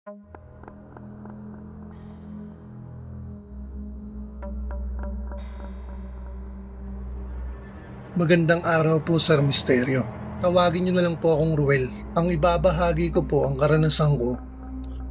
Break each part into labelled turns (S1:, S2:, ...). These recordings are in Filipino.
S1: Magandang araw po, Sir Misteryo. Tawagin niyo na lang po akong Ruel. Ang ibabahagi ko po ang karanasan ko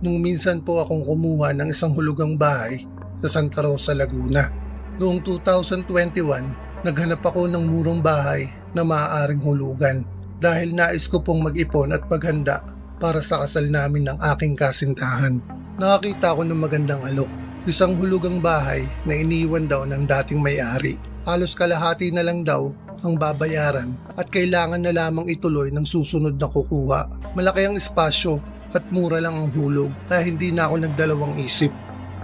S1: nung minsan po akong kumuha ng isang hulugang bahay sa Santa Rosa, Laguna. Noong 2021, naghanap ako ng murong bahay na maaaring hulugan dahil nais ko pong mag-ipon at maghanda para sa kasal namin ng aking kasintahan. Nakakita ako ng magandang alok, isang hulugang bahay na iniwan daw ng dating may-ari. Halos kalahati na lang daw ang babayaran at kailangan na lamang ituloy ng susunod na kukuha. Malaki ang espasyo at mura lang ang hulog kaya hindi na ako nagdalawang isip.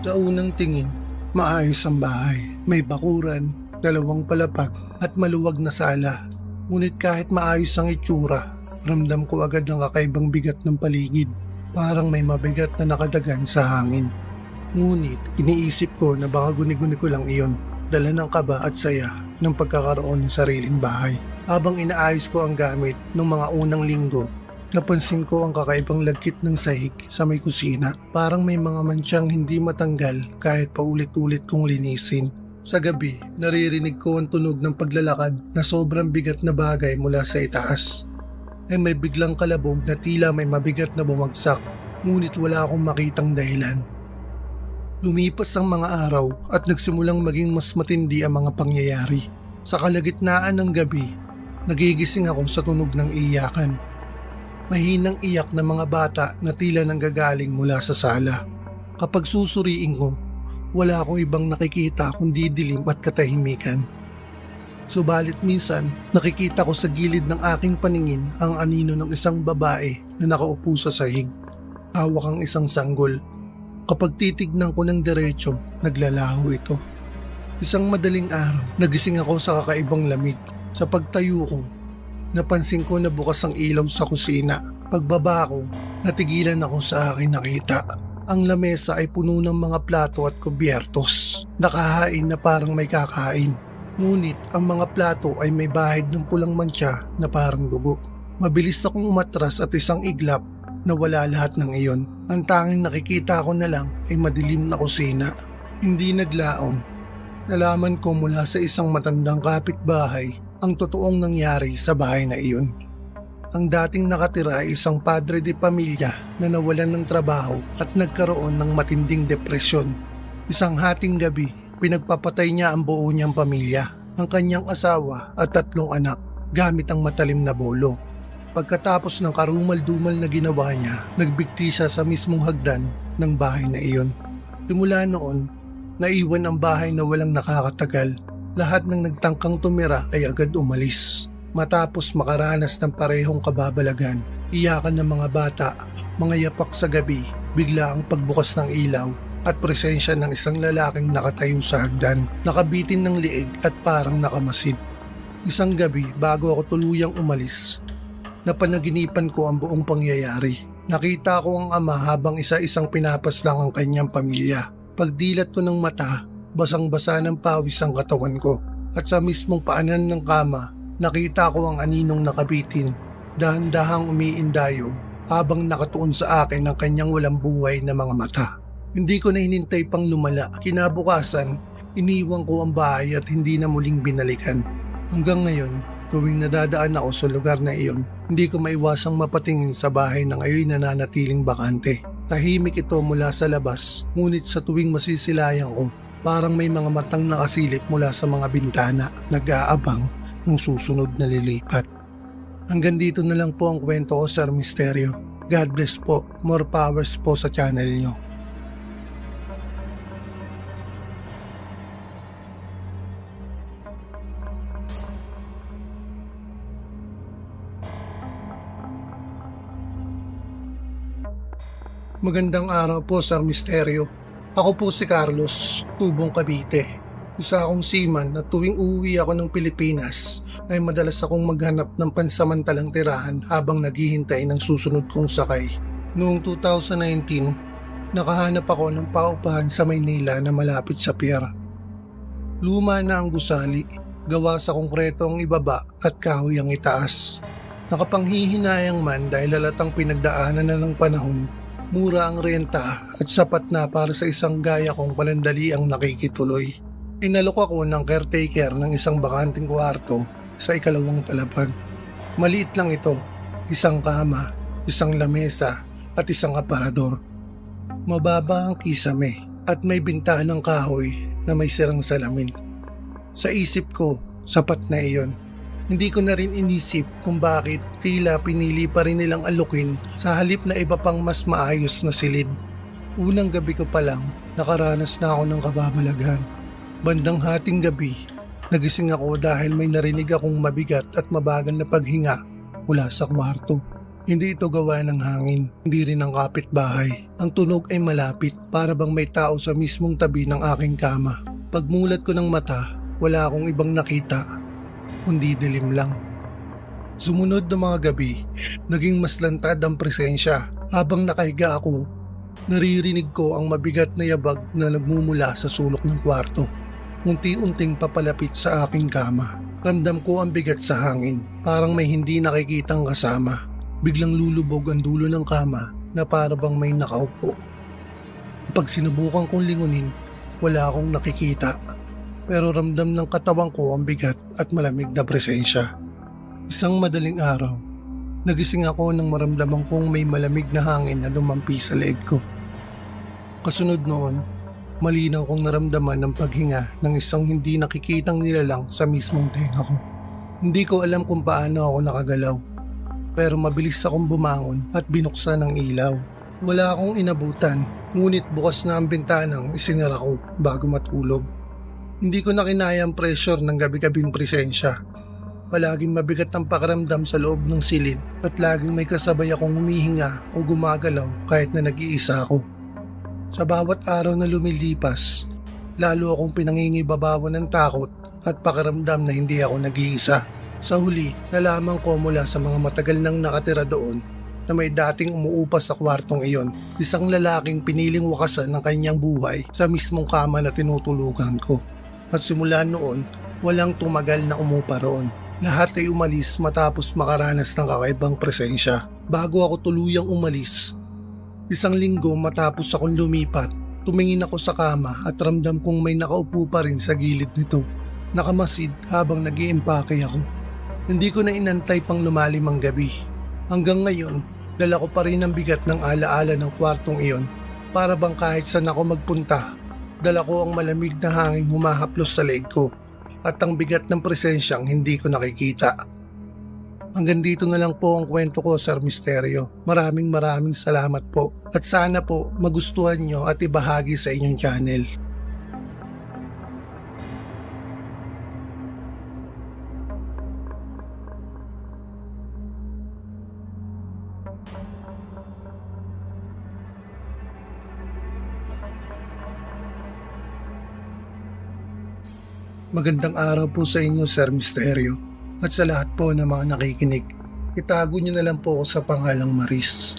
S1: Sa unang tingin, maayos ang bahay. May bakuran, 2 palapag at maluwag na sala. Ngunit kahit maayos ang itsura, ramdam ko agad ang kakaibang bigat ng paligid. Parang may mabigat na nakadagan sa hangin. Ngunit iniisip ko na baka guni-guni ko lang iyon. Dala ng kaba at saya ng pagkakaroon ng sariling bahay. Habang inaayos ko ang gamit ng mga unang linggo, napansin ko ang kakaibang lagkit ng sahig sa may kusina. Parang may mga mantsang hindi matanggal kahit paulit-ulit kong linisin. Sa gabi, naririnig ko ang tunog ng paglalakad na sobrang bigat na bagay mula sa itaas. Ay may biglang kalabog na tila may mabigat na bumagsak, ngunit wala akong makitang dahilan. Lumipas ang mga araw at nagsimulang maging mas matindi ang mga pangyayari. Sa kalagitnaan ng gabi, nagigising ako sa tunog ng iyakan. Mahinang iyak ng mga bata na tila nanggagaling mula sa sala. Kapag susuriin ko, wala akong ibang nakikita kundi dilim at katahimikan. Subalit minsan, nakikita ko sa gilid ng aking paningin ang anino ng isang babae na nakaupo sa sahig. Hawak ang isang sanggol. Kapag titignan ko ng diretso, naglalaho ito. Isang madaling araw, nagising ako sa kakaibang lamig. Sa pagtayo ko, napansin ko na bukas ang ilaw sa kusina. Pagbaba ko, natigilan ako sa aking nakita. Ang lamesa ay puno ng mga plato at kubyertos. Nakahain na parang may kakain. Ngunit ang mga plato ay may bahid ng pulang mantsa na parang dugo. Mabilis akong umatras at isang iglap na wala lahat ng iyon. Ang tanging nakikita ko na lang ay madilim na kusina. Hindi naglaon. Nalaman ko mula sa isang matandang kapitbahay ang totoong nangyari sa bahay na iyon. Ang dating nakatira ay isang padre de pamilya na nawalan ng trabaho at nagkaroon ng matinding depresyon. Isang hating gabi, pinagpapatay niya ang buo niyang pamilya, ang kanyang asawa at 3 anak gamit ang matalim na bolo. Pagkatapos ng karumal-dumal na ginawa niya, nagbigti siya sa mismong hagdan ng bahay na iyon. Simula noon, naiwan ang bahay na walang nakakatagal. Lahat ng nagtangkang tumira ay agad umalis. Matapos makaranas ng parehong kababalagan, iyakan ng mga bata, mga yapak sa gabi, bigla ang pagbukas ng ilaw at presensya ng isang lalaking nakatayo sa hagdan, nakabitin ng liig at parang nakamasid. Isang gabi bago ako tuluyang umalis, napanaginipan ko ang buong pangyayari. Nakita ko ang ama habang isa-isang pinapaslang ang kanyang pamilya. Pagdilat ko ng mata, basang-basa ng pawis ang katawan ko. At sa mismong paanan ng kama, nakita ko ang aninong nakabitin, dahan-dahang umiindayog habang nakatuon sa akin ang kanyang walang buhay na mga mata. Hindi ko na hinintay pang lumala. Kinabukasan, iniwan ko ang bahay at hindi na muling binalikan. Hanggang ngayon, tuwing nadadaan ako sa lugar na iyon, hindi ko maiwasang mapatingin sa bahay na ngayon nananatiling bakante. Tahimik ito mula sa labas, ngunit sa tuwing masisilayan ko, parang may mga matang nakasilip mula sa mga bintana, nag-aabang ng susunod na lilipat. Hanggang dito na lang po ang kwento ko, Sir Misteryo. God bless po, more powers po sa channel nyo. Magandang araw po, Sir Misteryo. Ako po si Carlos, Tubong Cavite. Isa akong seaman na tuwing uuwi ako ng Pilipinas ay madalas akong maghanap ng pansamantalang tirahan habang naghihintay ng susunod kong sakay. Noong 2019, nakahanap ako ng paupahan sa Maynila na malapit sa pier. Luma na ang gusali, gawa sa konkreto ang ibaba at kahoy ang itaas. Nakapanghihinayang man dahil halatang pinagdaanan na ng panahon, Mura ang renta at sapat na para sa isang gaya kong palandali ang nakikituloy. Inalok ako ng caretaker ng isang bakanting kwarto sa ikalawang palapag. Maliit lang ito, isang kama, isang lamesa at isang aparador. Mababa ang kisame at may bintanang kahoy na may sirang salamin. Sa isip ko, sapat na iyon. Hindi ko na rin inisip kung bakit tila pinili pa rin nilang alukin sa halip na iba pang mas maayos na silid. Unang gabi ko pa lang, nakaranas na ako ng kababalaghan. Bandang hating gabi, nagising ako dahil may narinig akong mabigat at mabagal na paghinga mula sa kwarto. Hindi ito gawa ng hangin, hindi rin ng kapitbahay. Ang tunog ay malapit, para bang may tao sa mismong tabi ng aking kama. Pagmulat ko ng mata, wala akong ibang nakita, kundi dilim lang. Sumunod na mga gabi, naging mas lantad ang presensya. Habang nakahiga ako, naririnig ko ang mabigat na yabag na nagmumula sa sulok ng kwarto. Unti-unting papalapit sa aking kama. Ramdam ko ang bigat sa hangin, parang may hindi nakikitang kasama. Biglang lulubog ang dulo ng kama na para bang may nakaupo. Pag sinubukan kong lingunin, wala akong nakikita. Pero ramdam ng katawan ko ang bigat at malamig na presensya. Isang madaling araw, nagising ako nang maramdaman kong may malamig na hangin na lumampi sa leeg ko. Kasunod noon, malinaw kong naramdaman ng paghinga ng isang hindi nakikitang nilalang sa mismong tenga ko. Hindi ko alam kung paano ako nakagalaw, pero mabilis akong bumangon at binuksan ang ilaw. Wala akong inabutan, ngunit bukas na ang bintanang isinara ko bago matulog. Hindi ko na kinaya ang pressure ng gabi-gabing presensya. Palaging mabigat ang pakiramdam sa loob ng silid at laging may kasabay akong humihinga o gumagalaw kahit na nag-iisa ako. Sa bawat araw na lumilipas, lalo akong pinangingibabawan ng takot at pakiramdam na hindi ako nag-iisa. Sa huli, nalaman ko mula sa mga matagal nang nakatira doon na may dating umuupa sa kwartong iyon, isang lalaking piniling wakasan ng kanyang buhay sa mismong kama na tinutulugan ko. At simula noon, walang tumagal na umupa roon. Lahat ay umalis matapos makaranas ng kakaibang presensya. Bago ako tuluyang umalis, isang linggo matapos akong lumipat, tumingin ako sa kama at ramdam kong may nakaupo pa rin sa gilid nito. Nakamasid habang nag-iimpake ako. Hindi ko na inantay pang lumalim ang gabi. Hanggang ngayon, dala ko pa rin ang bigat ng alaala ng kwartong iyon. Para bang kahit saan ako magpunta, dala ko ang malamig na hangin humahaplos sa leeg ko at ang bigat ng presensyang hindi ko nakikita. Hanggang dito na lang po ang kwento ko, Sir Misteryo. Maraming salamat po at sana po magustuhan nyo at ibahagi sa inyong channel. Magandang araw po sa inyo, Sir Misteryo, at sa lahat po ng mga nakikinig. Itago niyo na lang po ako sa pangalang Maris,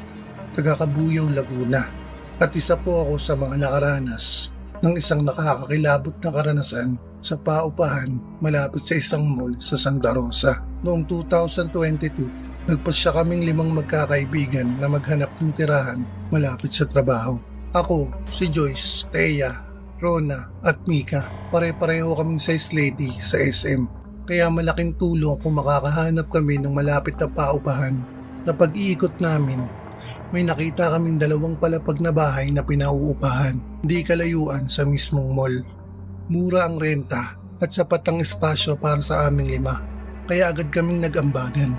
S1: taga Cabuyao, Laguna, at isa po ako sa mga nakaranas ng isang nakakakilabot na karanasan sa paupahan malapit sa isang mall sa Santa Rosa. Noong 2022, nagpasya kaming 5 magkakaibigan na maghanap ng tirahan malapit sa trabaho. Ako, si Joyce, Thea, Rona at Mika, pare-pareho kaming size lady sa SM. Kaya malaking tulong kung makakahanap kami ng malapit na paupahan. Na pag-iikot namin, may nakita kaming 2 palapag na bahay na pinauupahan, di kalayuan sa mismong mall. Mura ang renta at sapat ang espasyo para sa aming 5, kaya agad kaming nag-ambagan.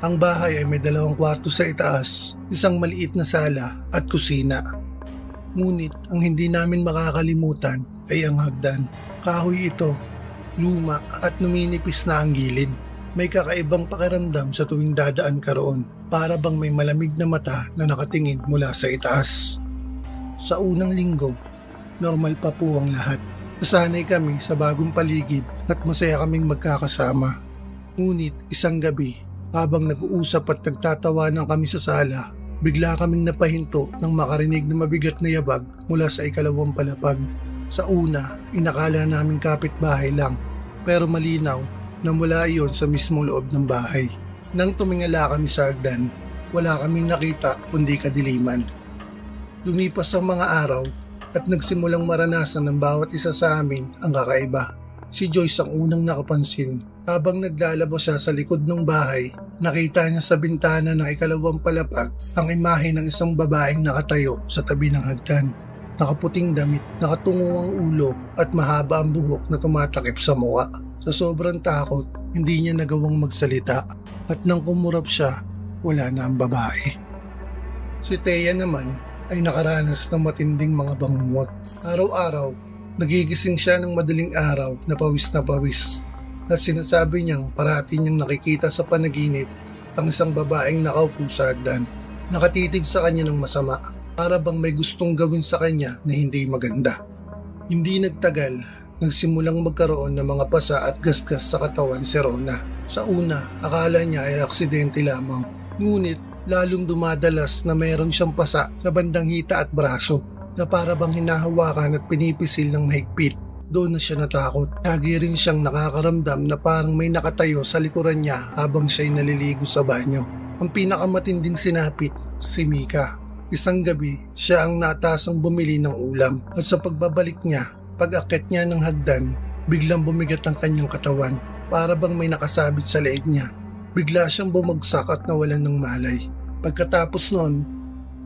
S1: Ang bahay ay may 2 kwarto sa itaas, isang maliit na sala at kusina. Ngunit ang hindi namin makakalimutan ay ang hagdan. Kahoy ito, luma at numinipis na ang gilid. May kakaibang pakiramdam sa tuwing dadaan ka roon, para bang may malamig na mata na nakatingin mula sa itaas. Sa unang linggo, normal pa po ang lahat. Nasanay kami sa bagong paligid at masaya kaming magkakasama. Ngunit isang gabi, habang nag-uusap at nagtatawanan kami sa sala, bigla kaming napahinto nang makarinig na mabigat na yabag mula sa ikalawang palapag. Sa una, inakala namin kapitbahay lang, pero malinaw na mula iyon sa mismong loob ng bahay. Nang tumingala kami sa hagdan, wala kaming nakita kundi kadiliman. Lumipas ang mga araw at nagsimulang maranasan ng bawat isa sa amin ang kakaiba. Si Joyce ang unang nakapansin. Habang naglalaba siya sa likod ng bahay, nakita niya sa bintana ng ikalawang palapag ang imahe ng isang babaeng nakatayo sa tabi ng hagdan. Nakaputing damit, nakatungo ang ulo at mahaba ang buhok na tumatakip sa mukha. Sa sobrang takot, hindi niya nagawang magsalita at nang kumurap siya, wala na ang babae. Si Thea naman ay nakaranas ng matinding mga bangungot. Araw-araw, nagigising siya ng madaling araw na pawis at sinasabi niyang parati niyang nakikita sa panaginip ang isang babaeng nakaupo sa hagdan. Nakatitig sa kanya ng masama, para bang may gustong gawin sa kanya na hindi maganda. Hindi nagtagal, nagsimulang magkaroon ng mga pasa at gasgas sa katawan si Rona. Sa una, akala niya ay aksidente lamang. Ngunit lalong dumadalas na mayroon siyang pasa sa bandang hita at braso na para bang hinahawakan at pinipisil ng mahigpit. Doon na siya natakot. Lagi rin siyang nakakaramdam na parang may nakatayo sa likuran niya habang siya'y naliligo sa banyo. Ang pinakamatinding sinapit, si Mika. Isang gabi, siya ang natasang bumili ng ulam at sa pagbabalik niya, pag-akit niya ng hagdan, biglang bumigat ang kanyang katawan. Para bang may nakasabit sa leeg niya. Bigla siyang bumagsak at nawalan ng malay. Pagkatapos noon,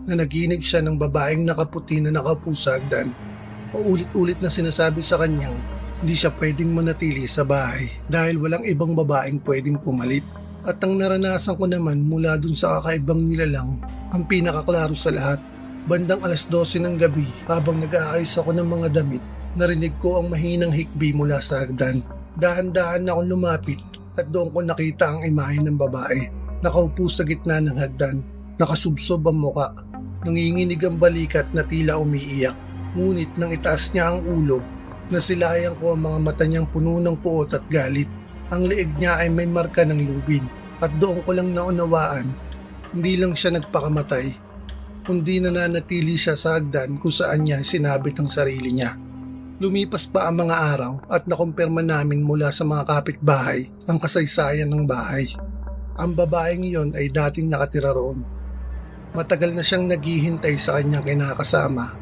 S1: nanaginip siya ng babaeng nakaputi na nakaupo sa hagdan. Paulit-ulit na sinasabi sa kanyang hindi siya pwedeng manatili sa bahay dahil walang ibang babaeng pwedeng pumalit. At ang naranasan ko naman mula dun sa kakaibang nilalang, ang pinakaklaro sa lahat, bandang 12:00 ng gabi habang nag-aayos ako ng mga damit, narinig ko ang mahinang hikbi mula sa hagdan. Dahan-dahan akong lumapit at doon ko nakita ang imahe ng babae. Nakaupo sa gitna ng hagdan, nakasubsob ang muka, nanginginig ang balikat na tila umiiyak. Ngunit nang itaas niya ang ulo, nasilayan ko ang mga mata niyang puno ng puot at galit. Ang leeg niya ay may marka ng lubid at doon ko lang naunawaan, hindi lang siya nagpakamatay, kundi nananatili siya sa hagdan kung saan niya sinabit ang sarili niya. Lumipas pa ang mga araw at nakumpirma namin mula sa mga kapitbahay ang kasaysayan ng bahay. Ang babaeng iyon ay dating nakatira roon. Matagal na siyang naghihintay sa kanyang kinakasama.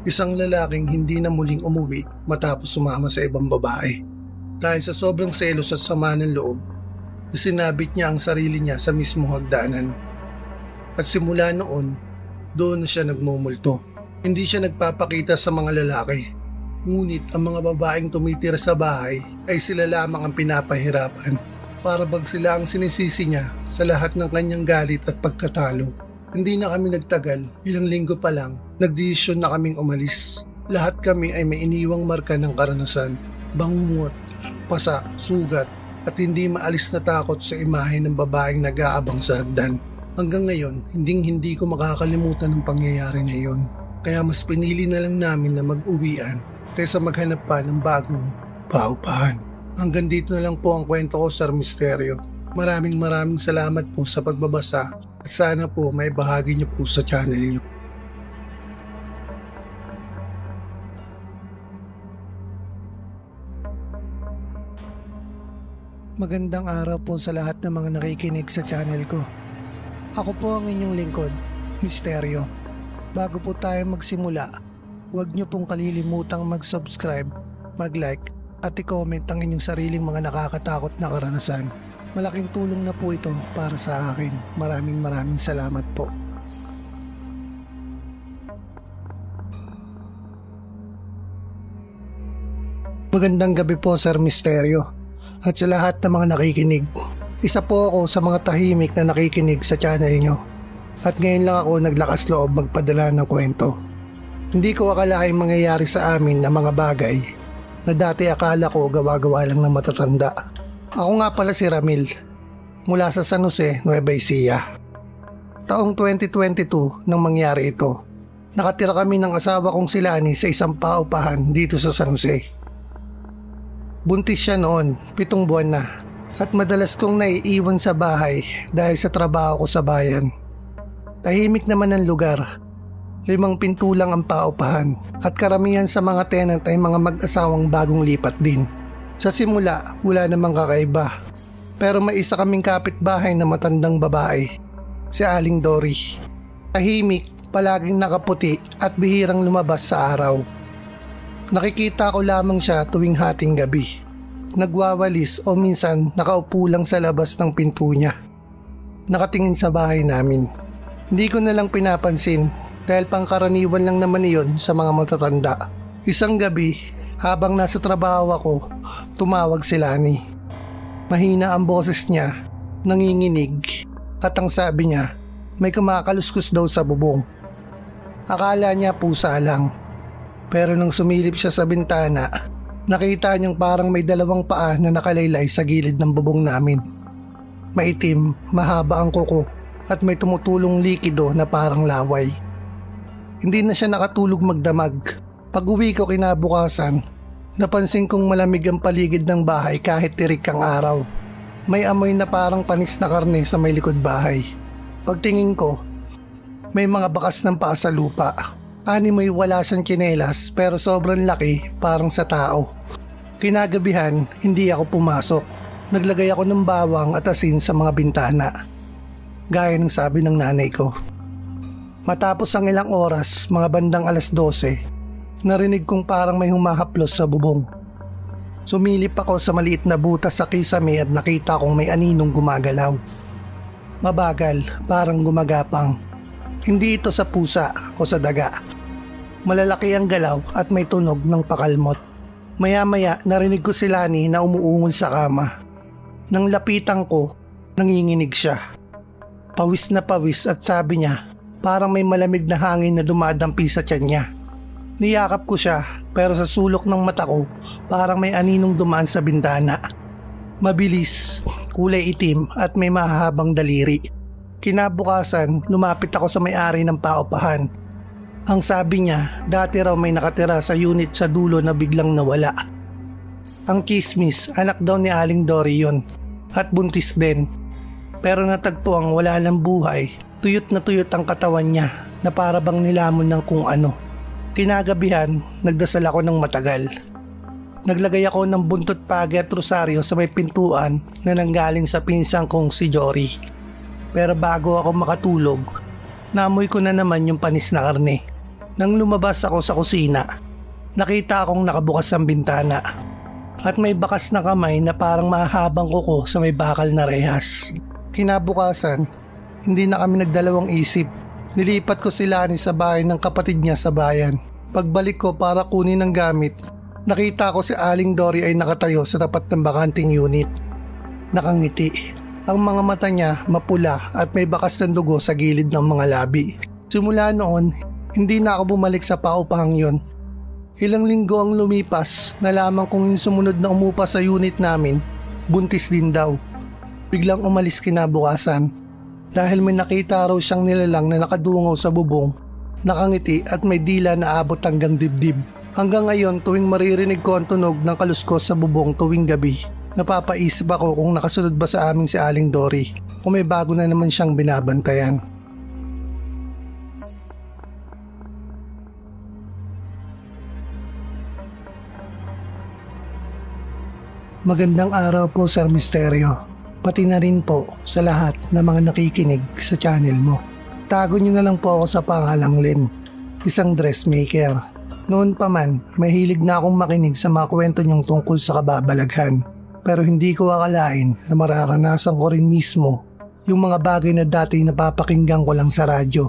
S1: Isang lalaking hindi na muling umuwi matapos sumama sa ibang babae. Dahil sa sobrang selos at sama ng loob, isinabit niya ang sarili niya sa mismo hagdanan. At simula noon, doon na siya nagmumulto. Hindi siya nagpapakita sa mga lalaki. Ngunit ang mga babaeng tumitira sa bahay ay sila lamang ang pinapahirapan. Para bang sila ang sinisisi niya sa lahat ng kanyang galit at pagkatalo. Hindi na kami nagtagal, ilang linggo pa lang, nagdesisyon na kaming umalis. Lahat kami ay may iniwang marka ng karanasan, bangungot, pasa, sugat at hindi maalis na takot sa imahe ng babaeng nag-aabang sa hagdan. Hanggang ngayon, hindi ko makakalimutan ng pangyayari na iyon. Kaya mas pinili na lang namin na mag-uwian kaysa maghanap pa ng bagong paupahan. Hanggang dito na lang po ang kwento ko, Sir Misteryo. Maraming salamat po sa pagbabasa at sana po may bahagi niyo po sa channel niyo. Magandang araw po sa lahat ng mga nakikinig sa channel ko. Ako po ang inyong lingkod, Misteryo. Bago po tayo magsimula, huwag niyo pong kalilimutang mag-subscribe, mag-like at i-comment ang inyong sariling mga nakakatakot na karanasan. Malaking tulong na po ito para sa akin. Maraming salamat po. Magandang gabi po, Sir Misteryo. At sa lahat ng mga nakikinig, isa po ako sa mga tahimik na nakikinig sa channel nyo. At ngayon lang ako naglakas loob magpadala ng kwento. Hindi ko akalaing mangyayari sa amin ang mga bagay na dati akala ko gawa-gawa lang ng matatanda. Ako nga pala si Ramil, mula sa San Jose, Nueva Ecija. Taong 2022 nang mangyari ito. Nakatira kami ng asawa kong si Lani sa isang paupahan dito sa San Jose. Buntis siya noon, 7 buwan na, at madalas kong naiiwan sa bahay dahil sa trabaho ko sa bayan. Tahimik naman ang lugar, 5 pinto lang ang paupahan at karamihan sa mga tenant ay mga mag-asawang bagong lipat din. Sa simula, wala namang kakaiba, pero may isa kaming kapitbahay na matandang babae, si Aling Dory. Tahimik palaging nakaputi at bihirang lumabas sa araw. Nakikita ko lamang siya tuwing hating gabi. Nagwawalis o minsan nakaupo lang sa labas ng pinto niya. Nakatingin sa bahay namin. Hindi ko na lang pinapansin dahil pangkaraniwan lang naman iyon sa mga matatanda. Isang gabi, habang nasa trabaho ako, tumawag si Lani. Mahina ang boses niya, nanginginig, at ang sabi niya, may kumakaluskus daw sa bubong. Akala niya pusa lang. Pero nang sumilip siya sa bintana, nakita niyang parang may dalawang paa na nakalaylay sa gilid ng bubong namin. Maitim, mahaba ang kuko at may tumutulong likido na parang laway. Hindi na siya nakatulog magdamag. Pag-uwi ko kinabukasan, napansin kong malamig ang paligid ng bahay kahit tirik ang araw. May amoy na parang panis na karne sa may likod bahay. Pagtingin ko, may mga bakas ng paa sa lupa. Animoy wala siyang tsinelas pero sobrang laki parang sa tao. Kinagabihan, hindi ako pumasok. Naglagay ako ng bawang at asin sa mga bintana. Gaya ng sabi ng nanay ko. Matapos ang ilang oras, mga bandang 12:00, narinig kong parang may humahaplos sa bubong. Sumilip ako sa maliit na butas sa kisame at nakita kong may aninong gumagalaw. Mabagal, parang gumagapang. Hindi ito sa pusa o sa daga. Malalaki ang galaw at may tunog ng pakalmot. Maya-maya narinig ko si Lani na umuungol sa kama. Nang lapitan ko, nanginginig siya. Pawis na pawis at sabi niya, parang may malamig na hangin na dumadampi sa tiyan niya. Niyakap ko siya pero sa sulok ng mata ko, parang may aninong dumaan sa bintana. Mabilis, kulay itim at may mahahabang daliri. Kinabukasan, lumapit ako sa may-ari ng paupahan. Ang sabi niya, dati raw may nakatira sa unit sa dulo na biglang nawala. Ang chismis, anak daw ni Aling Dory yun at buntis din. Pero natagpo ang wala ng buhay, tuyot na tuyot ang katawan niya na para bang nilamon ng kung ano. Kinagabihan, nagdasal ako ng matagal. Naglagay ako ng buntot pagi at rosaryo sa may pintuan na nanggaling sa pinsang kong si Jory. Pero bago ako makatulog, naamoy ko na naman yung panis na karne. Nang lumabas ako sa kusina, nakita akong nakabukas ang bintana at may bakas na kamay na parang mahabang kuko sa may bakal na rehas. Kinabukasan, hindi na kami nagdalawang isip. Nilipat ko si Lani sa bahay ng kapatid niya sa bayan. Pagbalik ko para kunin ang gamit, nakita ko si Aling Dory ay nakatayo sa tapat ng bakanting unit. Nakangiti. Ang mga mata niya mapula at may bakas ng dugo sa gilid ng mga labi. Simula noon, hindi na ako bumalik sa paupahang yon. Ilang linggo ang lumipas, nalaman kong yung sumunod na umupa sa unit namin, buntis din daw. Biglang umalis kinabukasan dahil may nakita raw siyang nilalang na nakadungaw sa bubong, nakangiti at may dila na abot hanggang dibdib. Hanggang ngayon tuwing maririnig ko ang tunog ng kaluskos sa bubong tuwing gabi, napapaisip ako kung nakasunod ba sa amin si Aling Dory o may bago na naman siyang binabantayan. Magandang araw po Sir Misterio, pati na rin po sa lahat ng mga nakikinig sa channel mo. Tago niyo na lang po ako sa pangalang Lynn, isang dressmaker. Noon pa man, mahilig na akong makinig sa mga kwento niyong tungkol sa kababalaghan. Pero hindi ko akalain na mararanasan ko rin mismo yung mga bagay na dati napapakinggan ko lang sa radyo.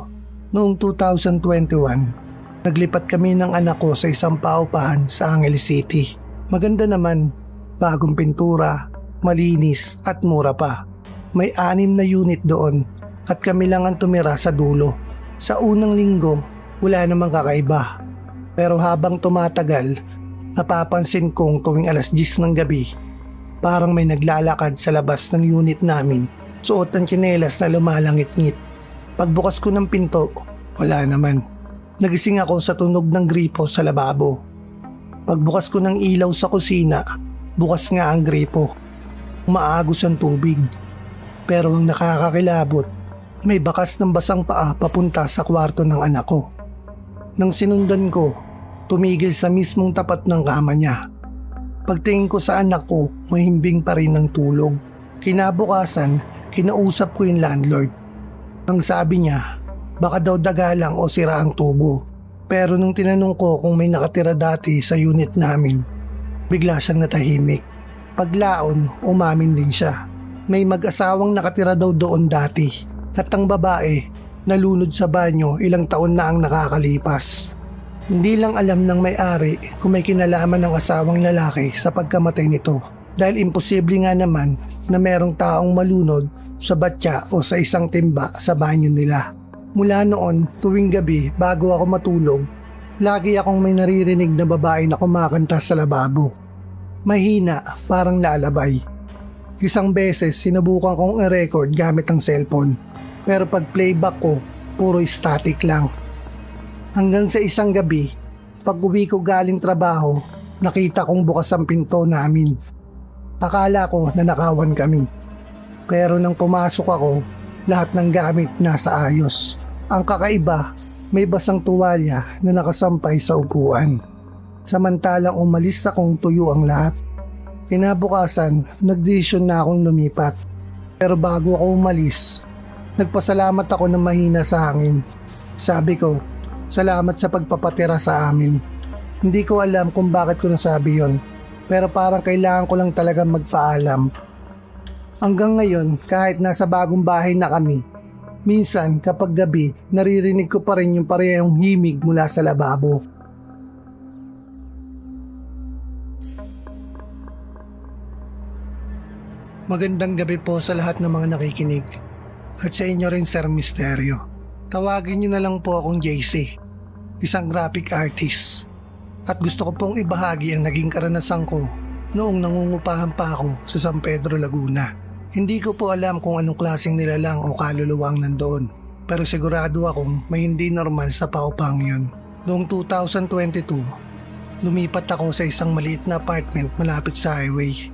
S1: Noong 2021, naglipat kami ng anak ko sa isang paupahan sa Angeles City. Maganda naman, bagong pintura, malinis at mura pa. May 6 na unit doon at kami lang ang tumira sa dulo. Sa unang linggo, wala namang kakaiba. Pero habang tumatagal, napapansin kong tuwing 10:00 ng gabi, parang may naglalakad sa labas ng unit namin, suot ang tsinelas na lumalangit-ngit. Pagbukas ko ng pinto, wala naman. Nagising ako sa tunog ng gripo sa lababo. Pagbukas ko ng ilaw sa kusina, bukas nga ang gripo. Umaagos ang tubig. Pero ang nakakakilabot, may bakas ng basang paa papunta sa kwarto ng anak ko. Nang sinundan ko, tumigil sa mismong tapat ng kama niya. Pagtingin ko sa anak ko, mahimbing pa rin ng tulog. Kinabukasan, kinausap ko yung landlord. Ang sabi niya, Baka daw daga lang o sira ang tubo. Pero nung tinanong ko kung may nakatira dati sa unit namin, bigla siyang natahimik. Paglaon, umamin din siya. May mag-asawang nakatira daw doon dati at ang babae nalunod sa banyo ilang taon na ang nakakalipas. Hindi lang alam ng may-ari kung may kinalaman ng asawang lalaki sa pagkamatay nito dahil imposible nga naman na merong taong malunod sa batya o sa isang timba sa banyo nila. Mula noon, tuwing gabi bago ako matulog, lagi akong may naririnig na babae na kumakanta sa lababo. Mahina, parang lalabay. Isang beses sinubukan kong i-record gamit ang cellphone, pero pag playback ko, puro static lang. Hanggang sa isang gabi, pag uwi ko galing trabaho, nakita kong bukas ang pinto namin. Akala ko nanakawan kami. Pero nang pumasok ako, lahat ng gamit nasa ayos. Ang kakaiba, may basang tuwalya na nakasampay sa upuan. Samantalang umalis akong tuyo ang lahat. Kinabukasan, nagdesisyon na akong lumipat. Pero bago ako umalis, nagpasalamat ako ng mahina sa hangin. Sabi ko, salamat sa pagpapatira sa amin. Hindi ko alam kung bakit ko nasabi yon, pero parang kailangan ko lang talaga magpaalam. Hanggang ngayon, kahit nasa bagong bahay na kami, minsan kapag gabi, naririnig ko pa rin yung parehong himig mula sa lababo. Magandang gabi po sa lahat ng mga nakikinig. At sa inyo rin, Sir Misteryo. Tawagin niyo na lang po akong JC, isang graphic artist. At gusto ko pong ibahagi ang naging karanasan ko noong nangungupahan pa ako sa San Pedro, Laguna. Hindi ko po alam kung anong klaseng nilalang o kaluluwa ang nandoon, pero sigurado akong may hindi normal sa paupang yun. Noong 2022, lumipat ako sa isang maliit na apartment malapit sa highway.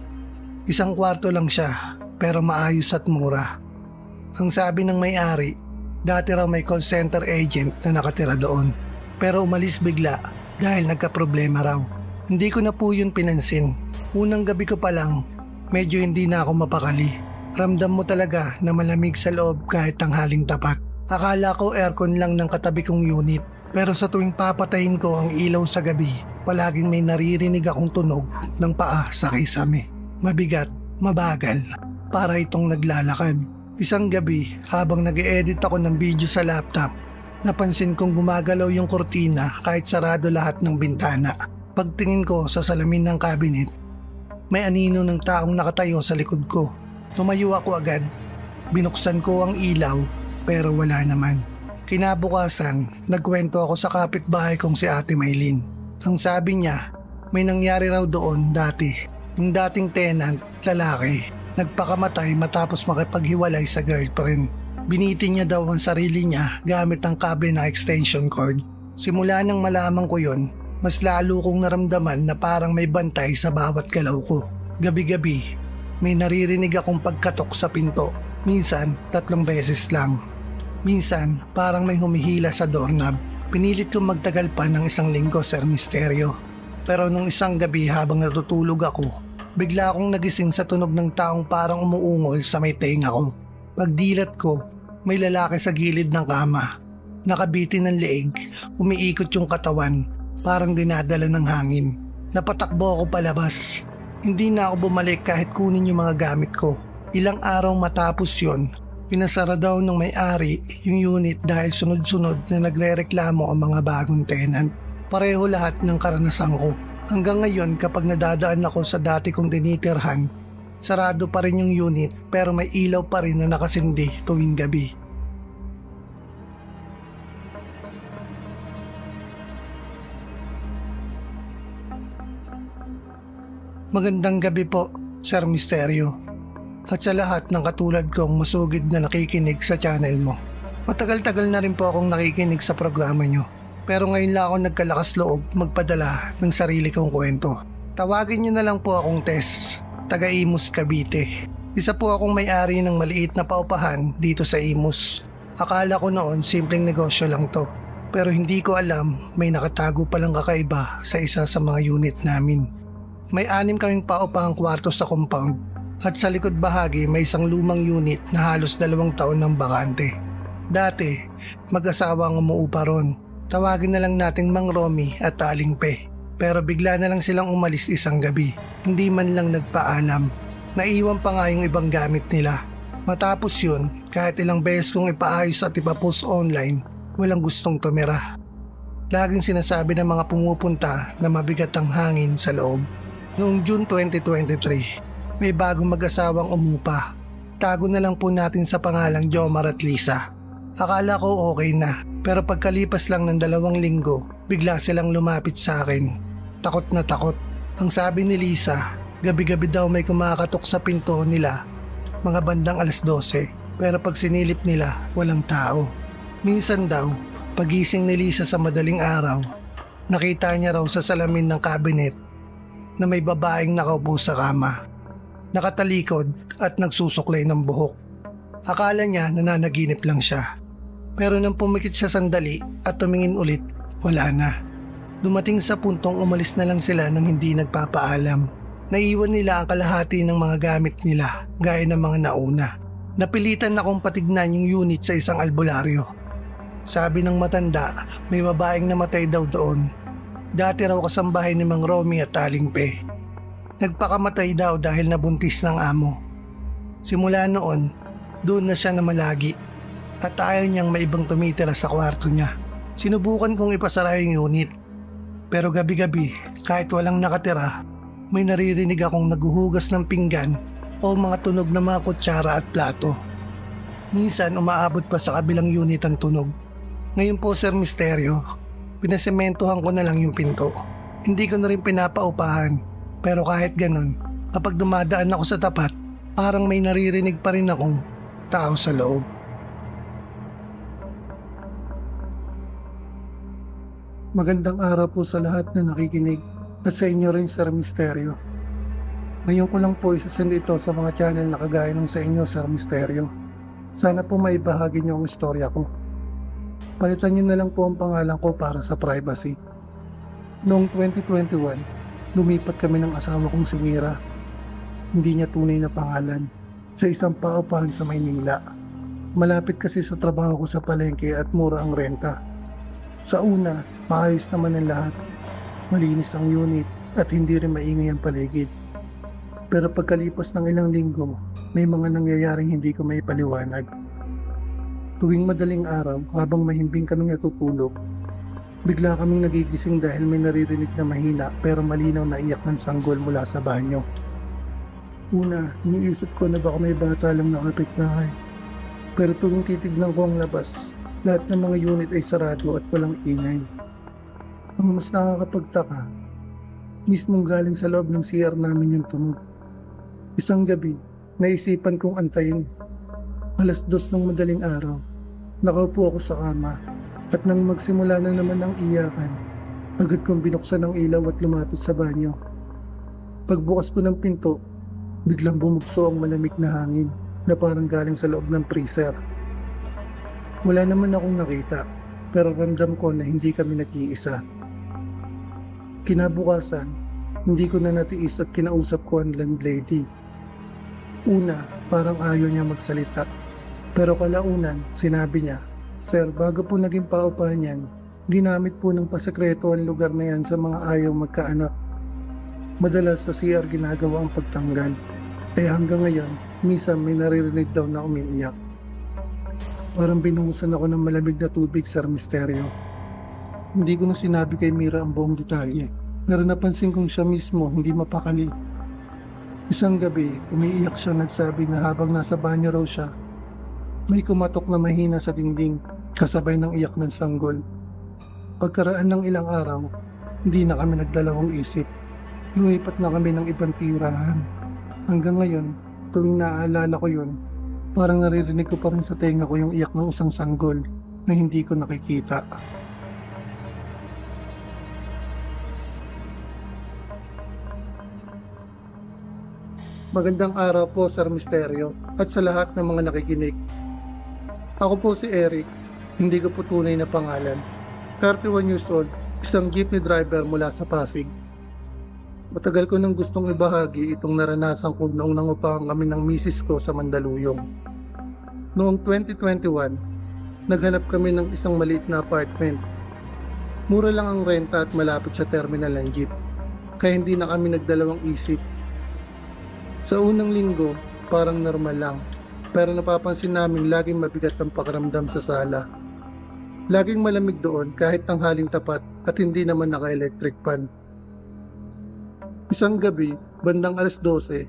S1: Isang kwarto lang siya, pero maayos at mura. Ang sabi ng may-ari, dati raw may call center agent na nakatira doon, pero umalis bigla dahil nagka-problema raw. Hindi ko na po yun pinansin. Unang gabi ko pa lang, medyo hindi na ako mapakali. Ramdam mo talaga na malamig sa loob kahit tanghaling tapat. Akala ko aircon lang ng katabi kong unit, pero sa tuwing papatayin ko ang ilaw sa gabi, palaging may naririnig akong tunog ng paa sa kisame. Mabigat, mabagal, para itong naglalakad. Isang gabi, habang nag-e-edit ako ng video sa laptop, napansin kong gumagalaw yung kortina kahit sarado lahat ng bintana. Pagtingin ko sa salamin ng cabinet, may anino ng taong nakatayo sa likod ko. Tumayo ako agad. Binuksan ko ang ilaw pero wala naman. Kinabukasan, nagkwento ako sa kapitbahay kong si Ate Maylin. Ang sabi niya, may nangyari raw doon dati. Yung dating tenant, lalaki, nagpakamatay matapos makipaghiwalay sa girlfriend. Binitin niya daw ang sarili niya gamit ang kable na extension cord. Simula nang malaman ko yon, mas lalo kong naramdaman na parang may bantay sa bawat galaw ko. Gabi-gabi, may naririnig akong pagkatok sa pinto. Minsan, 3 beses lang. Minsan, parang may humihila sa doorknob. Pinilit kong magtagal pa ng 1 linggo, Sir Misteryo. Pero nung isang gabi habang natutulog ako, bigla akong nagising sa tunog ng taong parang umuungol sa may tenga ko. Pagdilat ko, may lalaki sa gilid ng kama. Nakabitin ng leeg, umiikot yung katawan, parang dinadala ng hangin. Napatakbo ako palabas. Hindi na ako bumalik kahit kunin yung mga gamit ko. Ilang araw matapos yon, pinasara daw ng may-ari yung unit dahil sunod-sunod na nagre-reklamo ang mga bagong tenant. Pareho lahat ng karanasan ko. Hanggang ngayon kapag nadadaan ako sa dati kong tinitirhan, sarado pa rin yung unit pero may ilaw pa rin na nakasindi tuwing gabi. Magandang gabi po, Sir Misteryo. At sa lahat ng katulad kong masugid na nakikinig sa channel mo. Matagal-tagal na rin po akong nakikinig sa programa nyo. Pero ngayon lang ako nagkalakas loob magpadala ng sarili kong kwento. Tawagin nyo na lang po akong Tess, taga Imus, Cavite. Isa po akong may-ari ng maliit na paupahan dito sa Imus. Akala ko noon simpleng negosyo lang to. Pero hindi ko alam may nakatago palang kakaiba sa isa sa mga unit namin. May 6 kaming paupahang kwarto sa compound at sa likod bahagi may isang lumang unit na halos 2 taon ng bakante. Dati, mag-asawa ang umuupa ron. Tawagin na lang nating Mang Romy at Aling Pe. Pero bigla na lang silang umalis isang gabi. Hindi man lang nagpaalam. Naiwan pa nga yung ibang gamit nila. Matapos yun, kahit ilang beses kong ipaayos at ipapost online, walang gustong tumira. Laging sinasabi ng mga pumupunta na mabigat ang hangin sa loob. Noong June 2023, may bagong mag-asawang umupa. Tago na lang po natin sa pangalang Jomar at Lisa. Akala ko okay na, pero pagkalipas lang ng 2 linggo, bigla silang lumapit sa akin. Takot na takot. Ang sabi ni Lisa, gabi-gabi daw may kumakatok sa pinto nila, mga bandang 12:00, pero pag sinilip nila, walang tao. Minsan daw, pagising ni Lisa sa madaling araw, nakita niya raw sa salamin ng cabinet na may babaeng nakaupo sa kama, nakatalikod at nagsusuklay ng buhok. Akala niya nananaginip lang siya. Pero nang pumikit siya sandali at tumingin ulit, wala na. Dumating sa puntong umalis na lang sila nang hindi nagpapaalam. Naiwan nila ang kalahati ng mga gamit nila gaya ng mga nauna. Napilitan akong patignan yung unit sa isang albularyo. Sabi ng matanda, may babaeng namatay daw doon. Dati raw kasambahay ni Mang Romy at Aling Pe. Nagpakamatay daw dahil nabuntis ng amo. Simula noon, doon na siya namalagi. At ayaw niyang may ibang tumitira sa kwarto niya. Sinubukan kong ipasara yung unit. Pero gabi-gabi, kahit walang nakatira, may naririnig akong naghuhugas ng pinggan o mga tunog ng mga kutsara at plato. Minsan umaabot pa sa kabilang unit ang tunog. Ngayon po Sir Misteryo, pinasementohan ko na lang yung pinto. Hindi ko na rin pinapaupahan. Pero kahit ganun, kapag dumadaan ako sa tapat, parang may naririnig pa rin akong tao sa loob. Magandang araw po sa lahat na nakikinig at sa inyo rin Sir Misteryo. Ngayon ko lang po isasend ito sa mga channel na kagaya ng sa inyo Sir Misteryo. Sana po maibahagi niyo ang istorya ko. Palitan niyo na lang po ang pangalan ko para sa privacy. Noong 2021, lumipat kami ng asawa kong si Mira. Hindi niya tunay na pangalan. Sa isang paupahan sa Maynila. Malapit kasi sa trabaho ko sa palengke at mura ang renta. Sa una, maayos naman ang lahat. Malinis ang unit at hindi rin maingay ang paligid. Pero pagkalipas ng ilang linggo, may mga nangyayaring hindi ko maipaliwanag. Tuwing madaling araw, habang mahimbing kaming natutulog, bigla kaming nagigising dahil may naririnig na mahina pero malinaw na iyak ng sanggol mula sa banyo. Una, iniisip ko na baka may bata lang nakapitbahay. Pero tuwing titignan ko ang labas, lahat ng mga unit ay sarado at walang ingay. Ang mas nakakapagtaka, mismong galing sa loob ng CR namin yung tunog. Isang gabi, naisipan kong antayin. 2:00 ng madaling araw, nakaupo ako sa kama at nang magsimula na naman ang iyakan, agad kong binuksan ang ilaw at lumapit sa banyo. Pagbukas ko ng pinto, biglang bumugso ang malamig na hangin na parang galing sa loob ng freezer. Wala naman akong nakita, pero ramdam ko na hindi kami nag-iisa. Kinabukasan, hindi ko na natiis at kinausap ko ang landlady. Una, parang ayaw niya magsalita. Pero kalaunan, sinabi niya, "Sir, bago po naging paupahan yan, ginamit po ng pasekreto ang lugar na yan sa mga ayaw magkaanak. Madalas sa CR ginagawa ang pagtanggal. Kaya hanggang ngayon, minsan may naririnig daw na umiiyak." Parang binuhusan ako ng malamig na tubig, Sir Misteryo. Hindi ko na sinabi kay Mira ang buong detalye, pero napansin kong siya mismo hindi mapakali. Isang gabi, umiiyak siya nagsabi na habang nasa banyo raw siya, may kumatok na mahina sa dingding, kasabay ng iyak ng sanggol. Pagkaraan ng ilang araw, hindi na kami nagdalawang isip. Lumipat na kami ng ibang tirahan. Hanggang ngayon, tuwing naaalala ko yun, parang naririnig ko pa rin sa tenga ko yung iyak ng isang sanggol na hindi ko nakikita. Magandang araw po, Sir Misteryo, at sa lahat ng mga nakikinig. Ako po si Eric, hindi ko po tunay na pangalan. 31 years old, isang jeepney driver mula sa Pasig. Matagal ko nang gustong ibahagi itong naranasan ko noong nangupahan kami ng misis ko sa Mandaluyong. Noong 2021, naghanap kami ng isang maliit na apartment. Mura lang ang renta at malapit sa terminal ng jeep, kaya hindi na kami nagdalawang isip. Sa unang linggo, parang normal lang, pero napapansin namin laging mabigat ang pakiramdam sa sala. Laging malamig doon kahit tanghaling tapat at hindi naman naka-electric fan. Isang gabi, bandang 12:00,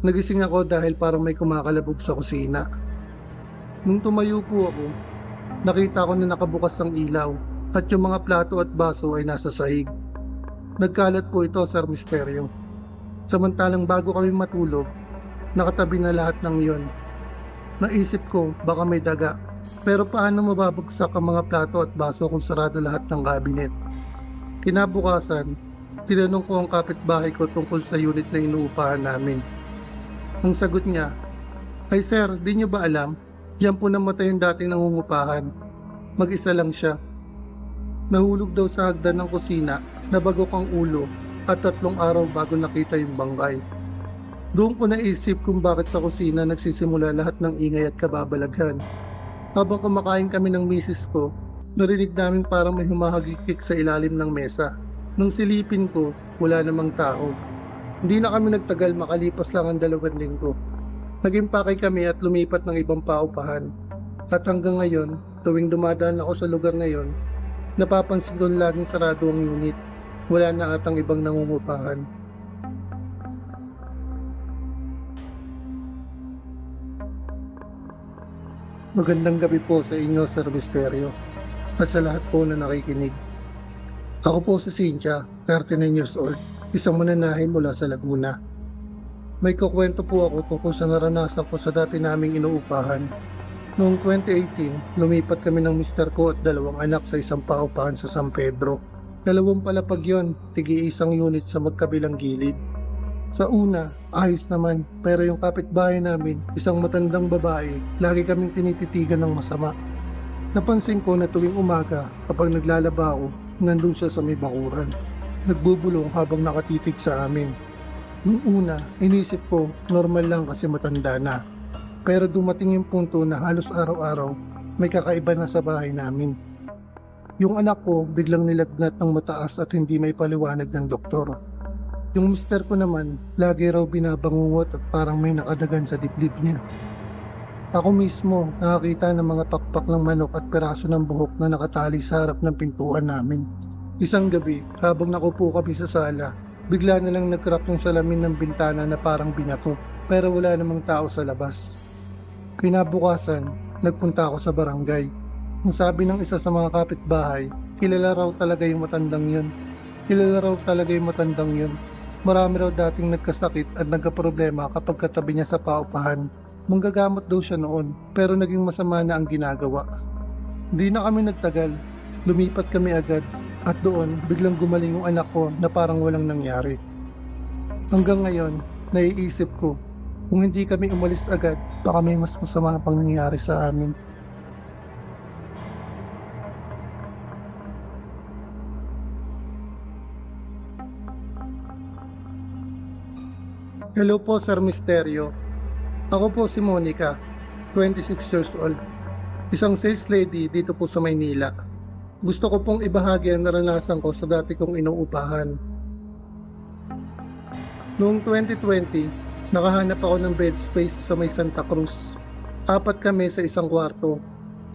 S1: nagising ako dahil parang may kumakalabog sa kusina. Nung tumayo po ako, nakita ko na nakabukas ang ilaw at yung mga plato at baso ay nasa sahig. Nagkalat po ito, Sir Misteryo. Samantalang bago kami matulog, nakatabi na lahat ng iyon. Naisip ko baka may daga, pero paano mababagsak ang mga plato at baso kung sarado lahat ng cabinet? Kinabukasan, tinanong ko ang kapitbahay ko tungkol sa unit na inuupahan namin. Ang sagot niya, "Ay sir, di niyo ba alam? Diyan po namatay yung dating nangungupahan. Mag-isa lang siya. Nahulog daw sa hagdan ng kusina, nabagok ang ulo at 3 araw bago nakita yung bangkay." Doon ko naisip kung bakit sa kusina nagsisimula lahat ng ingay at kababalaghan. Habang kumakain kami ng misis ko, narinig namin parang may humahagikik sa ilalim ng mesa. Nung silipin ko, wala namang tao. Hindi na kami nagtagal, makalipas lang ang 2 linggo. Nag-impake kami at lumipat ng ibang paupahan. At hanggang ngayon, tuwing dumadaan ako sa lugar na yon, napapansin ko laging sarado ang unit. Wala na atang ibang nangungupahan. Magandang gabi po sa inyo, Sir Misterio, at sa lahat po na nakikinig. Ako po si Cynthia, 39 years old, isang mananahin mula sa Laguna. May kukwento po ako tungkol sa naranasan ko sa dati naming inuupahan. Noong 2018, lumipat kami ng mister ko at 2 anak sa isang paupahan sa San Pedro. 2 palapag yon, tig-iisang unit sa magkabilang gilid. Sa una, ayos naman, pero yung kapitbahay namin, isang matandang babae, lagi kaming tinititigan ng masama. Napansin ko na tuwing umaga, kapag naglalaba ako, nandun siya sa may bakuran. Nagbubulong habang nakatitig sa amin. Nung una, inisip ko, normal lang kasi matanda na. Pero dumating yung punto na halos araw-araw, may kakaiba na sa bahay namin. Yung anak ko, biglang nilagnat ng mataas at hindi may paliwanag ng doktor. Yung mister ko naman, lagi raw binabangungot at parang may nakadagan sa dibdib niya. Ako mismo, nakakita ng mga pakpak ng manok at piraso ng buhok na nakatali sa harap ng pintuan namin. Isang gabi, habang nakupo kami sa sala, bigla na lang nag-crack yung salamin ng bintana na parang binato, pero wala namang tao sa labas. Kinabukasan, nagpunta ako sa barangay. Ang sabi ng isa sa mga kapitbahay, kilala raw talaga yung matandang yun. Marami raw dating nagkasakit at nagkaproblema kapag katabi niya sa paupahan. Manggagamot daw siya noon, pero naging masama na ang ginagawa. Hindi na kami nagtagal, lumipat kami agad, at doon biglang gumaling yung anak ko na parang walang nangyari. Hanggang ngayon, naiisip ko, kung hindi kami umalis agad, baka may mas masama pang nangyari sa amin. Hello po, Sir Misterio. Ako po si Monica, 26 years old. Isang sales lady dito po sa Maynila. Gusto ko pong ibahagi ang naranasan ko sa dati kong inuupahan. Noong 2020, nakahanap ako ng bed space sa may Santa Cruz. 4 kami sa isang kwarto,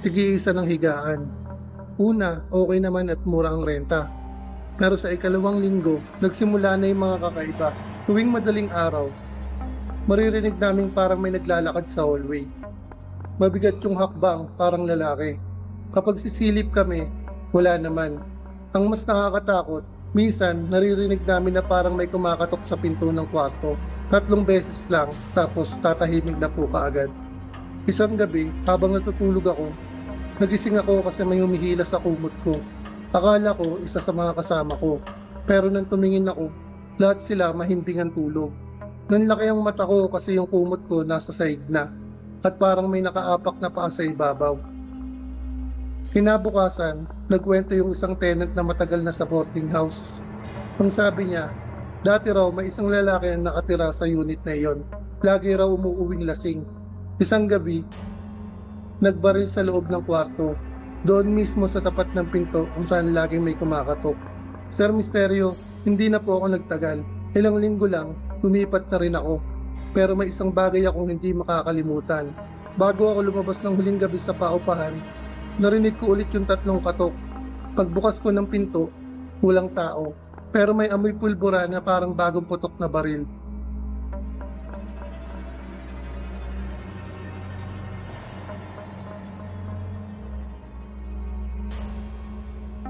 S1: tig-iisa ng higaan. Una, okay naman at mura ang renta. Pero sa ikalawang linggo, nagsimula na yung mga kakaiba. Tuwing madaling araw, maririnig namin parang may naglalakad sa hallway. Mabigat yung hakbang, parang lalaki. Kapag sisilip kami, wala naman. Ang mas nakakatakot, minsan naririnig namin na parang may kumakatok sa pinto ng kwarto. 3 beses lang, tapos tatahimik na po kaagad. Isang gabi, habang natutulog ako, nagising ako kasi may humihila sa kumot ko. Akala ko isa sa mga kasama ko, pero nang tumingin ako, lahat sila mahimbing ang tulog. Nanlaki ang mata ko kasi yung kumot ko nasa sahig na at parang may nakaapak na paa sa ibabaw. Kinabukasan, nagkwento yung isang tenant na matagal na sa boarding house. Ang sabi niya, dati raw may isang lalaki na nakatira sa unit na iyon. Lagi raw umuuwing lasing. Isang gabi, Nagbaril sa loob ng kwarto. Doon mismo sa tapat ng pinto kung saan laging may kumakatok. Sir Misterio, hindi na po ako nagtagal. Ilang linggo lang, lumipat na rin ako. Pero may isang bagay akong hindi makakalimutan. Bago ako lumabas ng huling gabi sa paupahan, narinig ko ulit yung tatlong katok. Pagbukas ko ng pinto, walang tao. Pero may amoy pulbura na parang bagong putok na baril.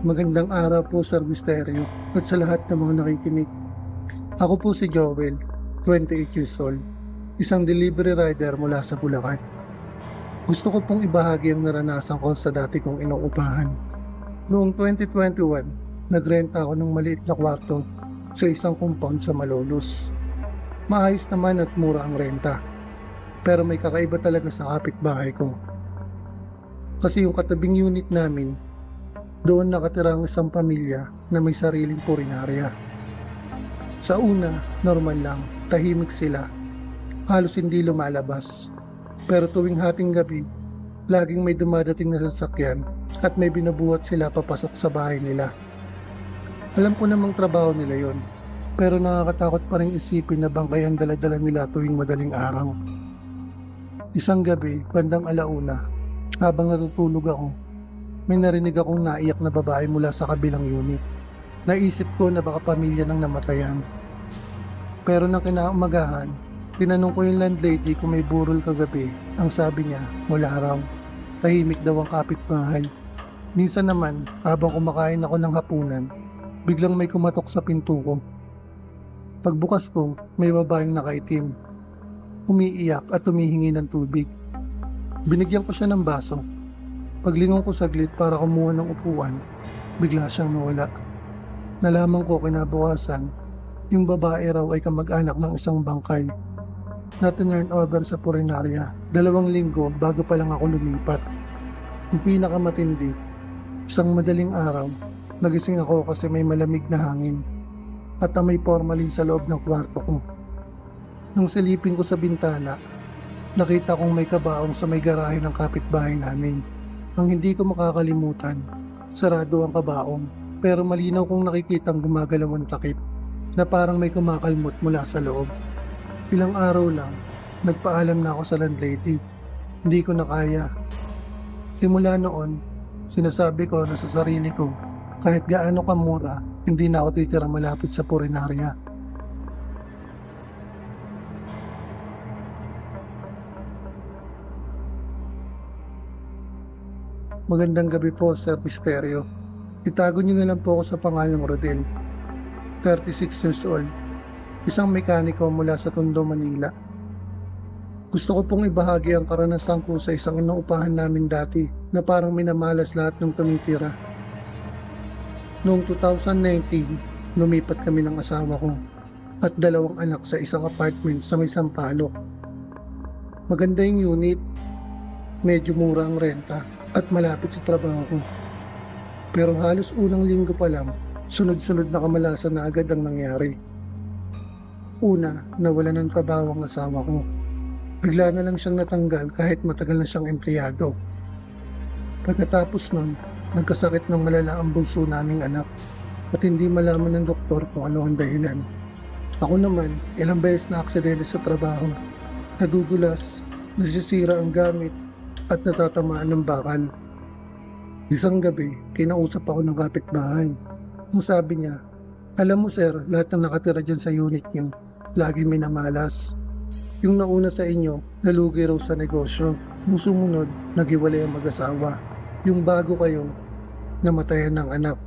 S1: Magandang araw po, Sir Misterio, at sa lahat ng mga nakikinig. Ako po si Joel, 28 years old, isang delivery rider mula sa Bulacan. Gusto ko pong ibahagi ang naranasan ko sa dati kong inuupahan. Noong 2021, nagrenta ako ng maliit na kwarto sa isang compound sa Malolos. Maayos naman at mura ang renta, pero may kakaiba talaga sa kapitbahay ko. Kasi yung katabing unit namin, doon nakatira ang isang pamilya na may sariling purinarya. Sa una, normal lang, tahimik sila. Halos hindi lumalabas. Pero tuwing hating gabi, laging may dumadating na sasakyan at may binubuhat sila papasok sa bahay nila. Alam ko namang trabaho nila yon, pero nakakatakot pa rin isipin na bangkay ang dala-dala nila tuwing madaling araw. Isang gabi, bandang alauna, habang natutulog ako, may narinig akong naiyak na babae mula sa kabilang unit. Naisip ko na baka pamilya ng namatayan. Pero nang kinaumagahan, tinanong ko yung landlady kung may burol kagabi. Ang sabi niya, wala raw. Tahimik daw ang kapitbahay. Minsan naman, habang kumakain ako ng hapunan, biglang may kumatok sa pinto ko. Pagbukas ko, may babaeng nakaitim. Umiiyak at humihingi ng tubig. Binigyan ko siya ng baso. Paglingon ko saglit para kumuha ng upuan, bigla siyang nawala. Nalaman ko kinabukasan, yung babae raw ay kamag-anak ng isang bangkay na tinurn over sa purinarya 2 linggo bago pa lang ako lumipat. Yung pinakamatindi, isang madaling araw, nagising ako kasi may malamig na hangin at amoy formalin sa loob ng kwarto ko. Nung silipin ko sa bintana, nakita kong may kabaong sa may garahe ng kapitbahay namin. Ang hindi ko makakalimutan, sarado ang kabaong, pero malinaw kong nakikitang gumagalaw ang takip na parang may kumakalmot mula sa loob. Ilang araw lang, nagpaalam na ako sa landlady. Hindi ko na kaya. Simula noon, sinasabi ko na sa sarili ko, kahit gaano kamura, hindi na ako titira malapit sa purinarya. Magandang gabi po, Sir Misterio. Itago niyo na lang po ako sa pangalang Rodel, 36 years old, isang mekaniko mula sa Tondo, Manila. Gusto ko pong ibahagi ang karanasan ko sa isang inuupahan namin dati na parang minamalas lahat ng tumitira. Noong 2019, lumipat kami ng asawa ko at 2 anak sa isang apartment sa may Sampaloc. Maganda yung unit, medyo mura ang renta at malapit sa trabaho ko. Pero halos unang linggo pa lang, sunod-sunod na kamalasan na agad ang nangyari. Una, nawalan ng trabaho ang asawa ko. Bigla na lang siyang natanggal kahit matagal na siyang empleyado. Pagkatapos nun, nagkasakit ng malala ang bunso naming anak at hindi malaman ng doktor kung ano ang dahilan. Ako naman, ilang beses na aksidente sa trabaho. Nadudulas, nasisira ang gamit at natatamaan ng bakal. Isang gabi, kinausap ako ng kapitbahay. Ang sabi niya, alam mo sir, lahat ng nakatira dyan sa unit niyo, lagi may namalas. Yung nauna sa inyo, nalugi raw sa negosyo. Yung sumunod, naghiwalay ang mag-asawa. Yung bago kayo, namatayan ng anak.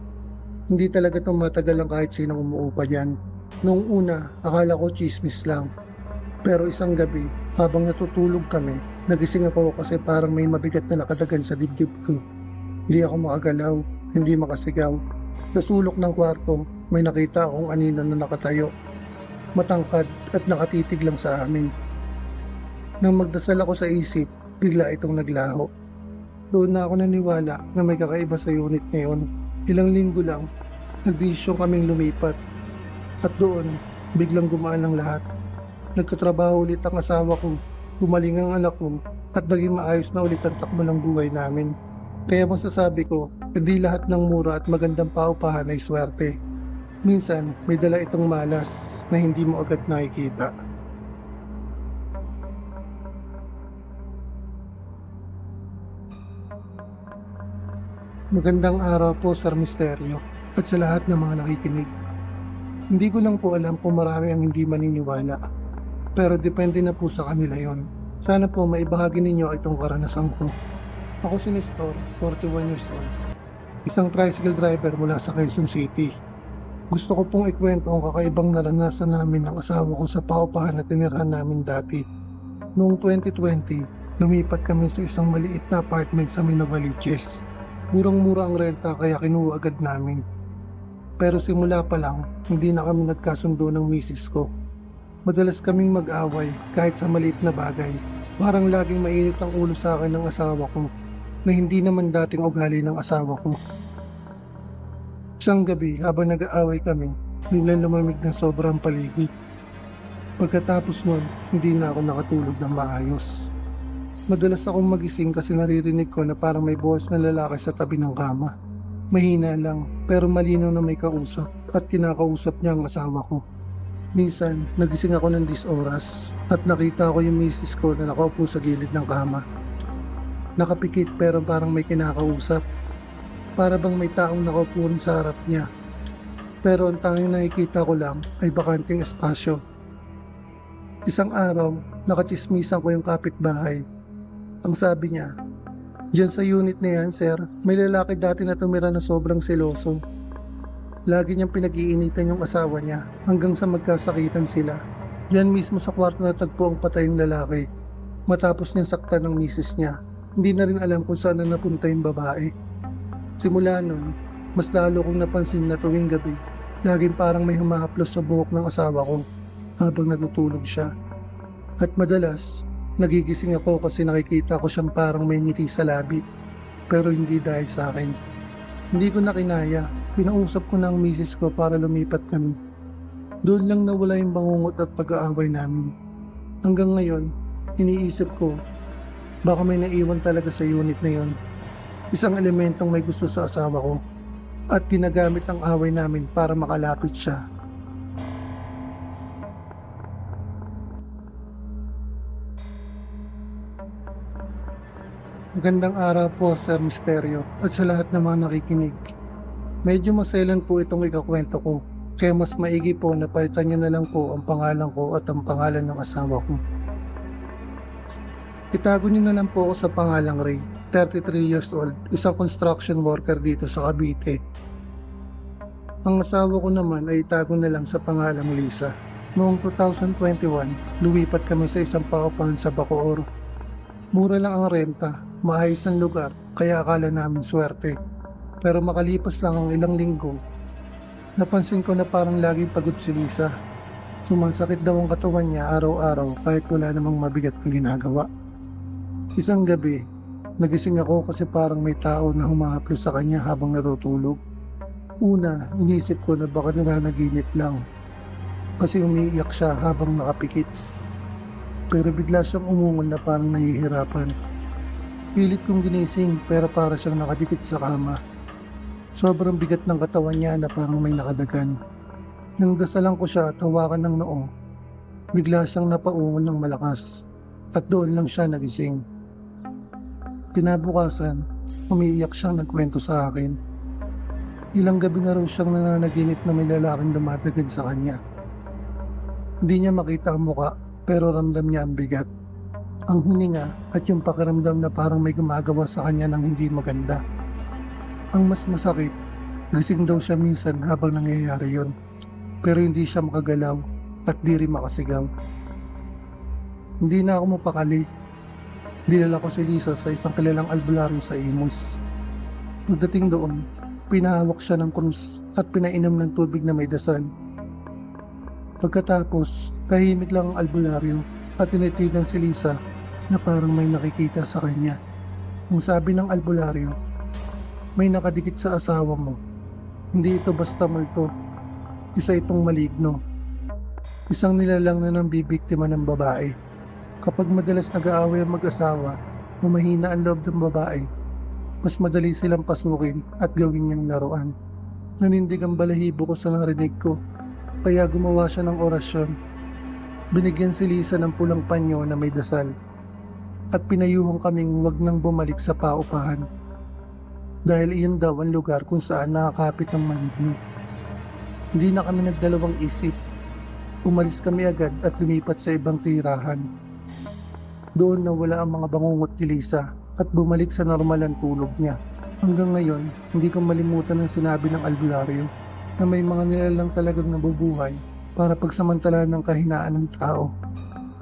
S1: Hindi talaga itong matagal lang kahit sinong umuupa dyan. Noong una, akala ko chismis lang. Pero isang gabi, habang natutulog kami, nagising ako kasi parang may mabigat na nakadagan sa dibdib ko. Hindi ako makagalaw, hindi makasigaw. Sa sulok ng kwarto, may nakita akong anino na nakatayo. Matangkad at nakatitig lang sa amin. Nang magdasal ako sa isip, bigla itong naglaho. Doon na ako naniwala na may kakaiba sa unit ngayon. Ilang linggo lang, nagdesisyon kaming lumipat. At doon, biglang gumaan ang lahat. Nagkatrabaho ulit ang asawa ko, gumaling ang anak ko, at naging maayos na ulit ang takbo ng buhay namin. Kaya masasabi ko, hindi lahat ng mura at magandang paupahan ay swerte. Minsan, may dala itong malas na hindi mo agad nakikita. Magandang araw po, Sir Misteryo, at sa lahat ng mga nakikinig. Hindi ko lang po alam kung marami ang hindi maniniwala, pero depende na po sa kanila yon. Sana po maibahagi ninyo itong karanasan ko. Ako si Nestor, 41 years old, isang tricycle driver mula sa Quezon City. Gusto ko pong ikwento ang kakaibang naranasan namin ng asawa ko sa paupahan na tinirahan namin dati. Noong 2020, lumipat kami sa isang maliit na apartment sa Minavaliches. Murang-mura ang renta kaya kinuha agad namin. Pero simula pa lang, hindi na kami nagkasundo ng misis ko. Madalas kaming mag-away kahit sa maliit na bagay. Parang laging mainit ang ulo sa akin ng asawa ko na hindi naman dating ugali ng asawa ko. Isang gabi habang nag-aaway kami, biglang lumamig ng sobrang paligid. Pagkatapos nun, hindi na ako nakatulog ng maayos. Madalas akong magising kasi naririnig ko na parang may boses na lalaki sa tabi ng kama. Mahina lang, pero malinaw na may kausap at kinakausap niya ang asawa ko. Minsan, nagising ako ng 10 oras at nakita ko yung misis ko na nakaupo sa gilid ng kama. Nakapikit pero parang may kinakausap. Para bang may taong nakaupo rin sa harap niya. Pero ang tanging nakikita ko lang ay bakanting espasyo. Isang araw, nakachismisan ko yung kapitbahay. Ang sabi niya, "Diyan sa unit na yan, sir, may lalaki dati na tumira na sobrang seloso. Lagi niyang pinag-iinitan yung asawa niya hanggang sa magkasakitan sila. Diyan mismo sa kwarto na tagpo ang patayong lalaki. Matapos niyang saktan ng misis niya, hindi na rin alam kung saan na napunta yung babae. Simula nun, mas lalo kong napansin na tuwing gabi, laging parang may humahaplos sa buhok ng asawa ko habang natutulog siya. At madalas, nagigising ako kasi nakikita ko siyang parang may ngiti sa labi, pero hindi dahil sa akin. Hindi ko na kinaya, pinausap ko na ang misis ko para lumipat kami. Doon lang nawala yung bangungot at pag-aaway namin. Hanggang ngayon, iniisip ko, baka may naiwan talaga sa unit na yon. Isang elementong may gusto sa asawa ko at ginagamit ang away namin para makalapit siya. Magandang araw po, Sir Misteryo, at sa lahat ng mga nakikinig. Medyo maselan po itong ikakwento ko, kaya mas maigi po na palitan niyo na lang po ang pangalan ko at ang pangalan ng asawa ko. Itago niyo na lang po ako sa pangalang Ray, 33 years old, isang construction worker dito sa Cavite. Ang asawa ko naman ay itago na lang sa pangalang Lisa. Noong 2021, lumipat kami sa isang paupahan sa Bacoor. Mura lang ang renta, maayos ang lugar, kaya akala namin swerte. Pero makalipas lang ang ilang linggo, napansin ko na parang laging pagod si Lisa. Sumasakit daw ang katawan niya araw-araw kahit wala namang mabigat na ginagawa. Isang gabi, nagising ako kasi parang may tao na humahaplos sa kanya habang natutulog. Una, inisip ko na baka nananaginip lang kasi umiiyak siya habang nakapikit. Pero bigla siyang umungol na parang nahihirapan. Pilit kong ginising pero para siyang nakadikit sa kama. Sobrang bigat ng katawan niya na parang may nakadagan. Nang dasalan ko siya at hawakan ng noo, bigla siyang napaungol ng malakas at doon lang siya nagising. Kinabukasan, umiiyak siyang nagkwento sa akin. Ilang gabi na raw siyang nananaginip na may lalaking dumadagad sa kanya. Hindi niya makita ang muka pero ramdam niya ang bigat, ang hininga at yung pakiramdam na parang may gumagawa sa kanya ng hindi maganda. Ang mas masakit, gising daw siya minsan habang nangyayari yon, pero hindi siya makagalaw at di rin makasigaw. Hindi na ako mapakali. Dinala ko si Lisa sa isang kilalang albularyo sa Imus. Pagdating doon, pinahawak siya ng krus at pinainom ng tubig na may dasal. Pagkatapos, tahimik lang ang albularyo at tinitigan si Lisa na parang may nakikita sa kanya. Ang sabi ng albularyo, "May nakadikit sa asawa mo. Hindi ito basta multo. Isa itong maligno. Isang nilalang na nambibiktima ng babae. Kapag madalas nag-aaway ang mag-asawa o mahina ang loob ng babae, mas madali silang pasukin at gawin niyang laruan. Nanindig ang balahibo ko sa narinig ko, kaya gumawa siya ng orasyon. Binigyan si Lisa ng pulang panyo na may dasal at pinayuhan kaming huwag nang bumalik sa paupahan dahil iyon daw ang lugar kung saan nakakapit ang maligno. Hindi na kami nagdalawang isip. Umalis kami agad at lumipat sa ibang tirahan. Doon nawala ang mga bangungot ni Lisa at bumalik sa normal ang tulog niya. Hanggang ngayon, hindi ko malimutan ang sinabi ng albularyo na may mga nilalang talagang nabubuhay para pagsamantalahan ng kahinaan ng tao.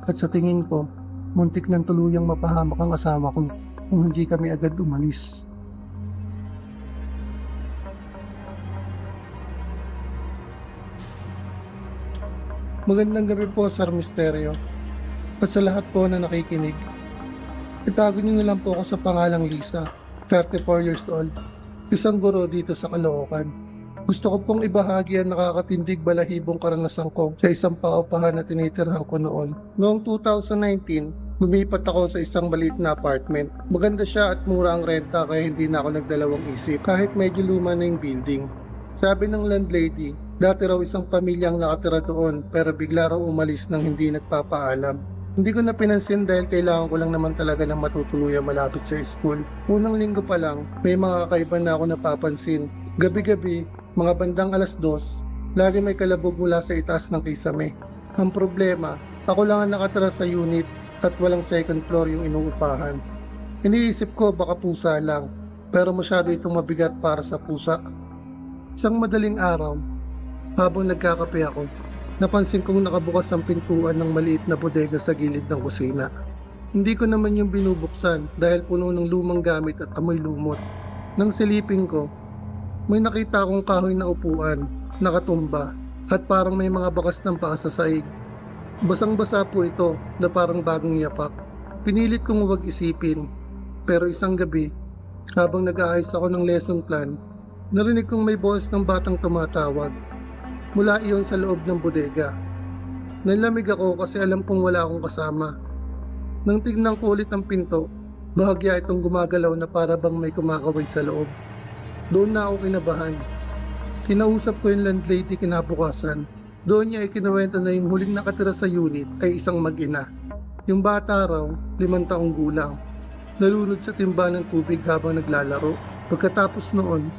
S1: At sa tingin ko, muntik nang tuluyang mapahamak ang asawa ko kung hindi kami agad umalis. Magandang gabi po, Sir Misterio. At sa lahat po na nakikinig, itago niyo na lang po ako sa pangalang Lisa, 34 years old, isang guro dito sa Caloocan. Gusto ko pong ibahagi ang nakakatindig balahibong karanasan ko sa isang paupahan na tinitirhan ko noon. Noong 2019, lumipat ako sa isang maliit na apartment. Maganda siya at mura ang renta kaya hindi na ako nagdalawang isip kahit medyo luma na yung building. Sabi ng landlady, dati raw isang pamilyang nakatira doon pero bigla raw umalis nang hindi nagpapaalam. Hindi ko na pinansin dahil kailangan ko lang naman talaga ng matutuluyan malapit sa school. Unang linggo pa lang, may mga kakaiba na ako napapansin. Gabi-gabi, mga bandang 2:00, lagi may kalabog mula sa itaas ng kisame. Ang problema, ako lang ang nakatira sa unit at walang second floor yung inuupahan. Iniisip ko baka pusa lang, pero masyado itong mabigat para sa pusa. Isang madaling araw, habang nagkakape ako, napansin kong nakabukas ang pintuan ng maliit na bodega sa gilid ng kusina. Hindi ko naman yung binubuksan dahil puno ng lumang gamit at amoy lumot. Nang silipin ko, may nakita akong kahoy na upuan, nakatumba, at parang may mga bakas ng paa sa saig. Basang-basa po ito na parang bagong yapak. Pinilit kong huwag isipin, pero isang gabi, habang nag-aayos ako ng lesson plan, narinig kong may boses ng batang tumatawag. Mula iyon sa loob ng bodega. Nalamig ako kasi alam kong wala akong kasama. Nang tignan ko ulit ang pinto, bahagya itong gumagalaw na para bang may kumakaway sa loob. Doon na ako kinabahan. Kinausap ko yung landlady kinabukasan. Doon niya ikinuwento na yung huling nakatira sa unit ay isang mag-ina. Yung bata raw, 5 taong gulang. Nalunod sa timba ng tubig habang naglalaro. Pagkatapos noon,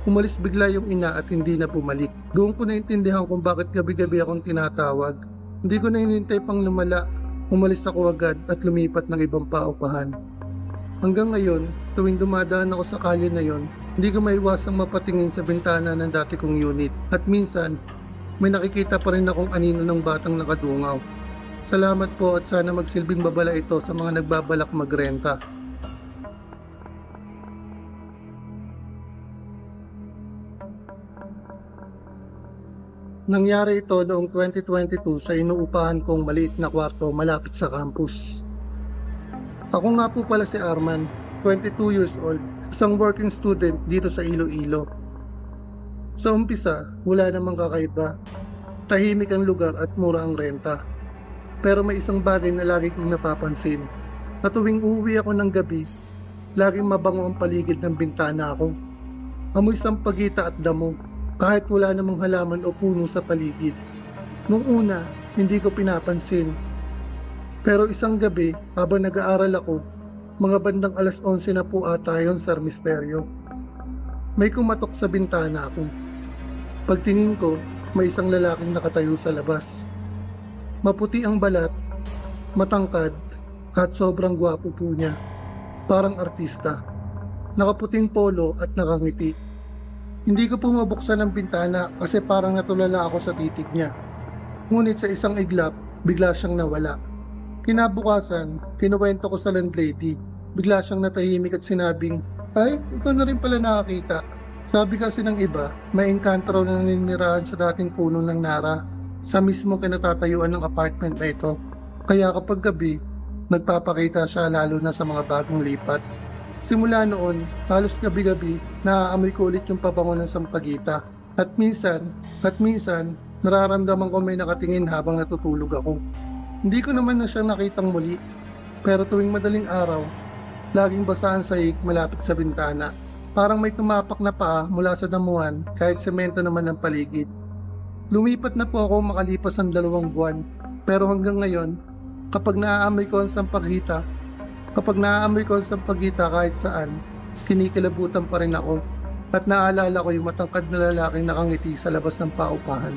S1: umalis bigla yung ina at hindi na bumalik. Doon ko naintindihan kung bakit gabi-gabi akong tinatawag. Hindi ko na hinintay pang lumala. Umalis ako agad at lumipat ng ibang paupahan. Hanggang ngayon, tuwing dumadaan ako sa kalye na yon, hindi ko maiwasang mapatingin sa bintana ng dati kong unit. At minsan, may nakikita pa rin akong anino ng batang nakadungaw. Salamat po at sana magsilbing babala ito sa mga nagbabalak magrenta. Nangyari ito noong 2022 sa inuupahan kong maliit na kwarto malapit sa campus. Ako nga po pala si Arman, 22 years old, isang working student dito sa Iloilo. Sa umpisa, wala namang kakaiba. Tahimik ang lugar at mura ang renta. Pero may isang bagay na lagi kong napapansin. Na tuwing uuwi ako ng gabi, laging mabango ang paligid ng bintana ko. Amoy sampagita at damo. Kahit wala namang halaman o puno sa paligid. Nung una, hindi ko pinapansin. Pero isang gabi, habang nag-aaral ako, mga bandang 11:00 na po ata yun, Sir Misterio. May kumatok sa bintana ako. Pagtingin ko, may isang lalaking nakatayo sa labas. Maputi ang balat, matangkad, at sobrang gwapo po niya. Parang artista. Nakaputing polo at nakangiti. Hindi ko po mabuksan ang bintana kasi parang natulala ako sa titig niya. Ngunit sa isang iglap, bigla siyang nawala. Kinabukasan, kinuwento ko sa landlady. Bigla siyang natahimik at sinabing, "Ay, ikaw na rin pala nakakita." Sabi kasi ng iba, may engkanto raw na naninirahan sa dating puno ng Nara sa mismo kinatatayuan ng apartment na ito. Kaya kapag gabi, nagpapakita siya lalo na sa mga bagong lipat. Simula noon, halos gabi-gabi, naaamoy ko ulit yung pabango ng sampagita. At minsan, nararamdaman ko may nakatingin habang natutulog ako. Hindi ko naman na siya nakitang muli, pero tuwing madaling araw, laging basa ang sahig malapit sa bintana. Parang may tumapak na paa mula sa damuhan kahit semento naman ang paligid. Lumipat na po ako makalipas ang 2 buwan, pero hanggang ngayon, kapag naaamoy ko ang sampaghita, kahit saan, kinikilabutan pa rin ako at naaalala ko yung matangkad na lalaking nakangiti sa labas ng paupahan.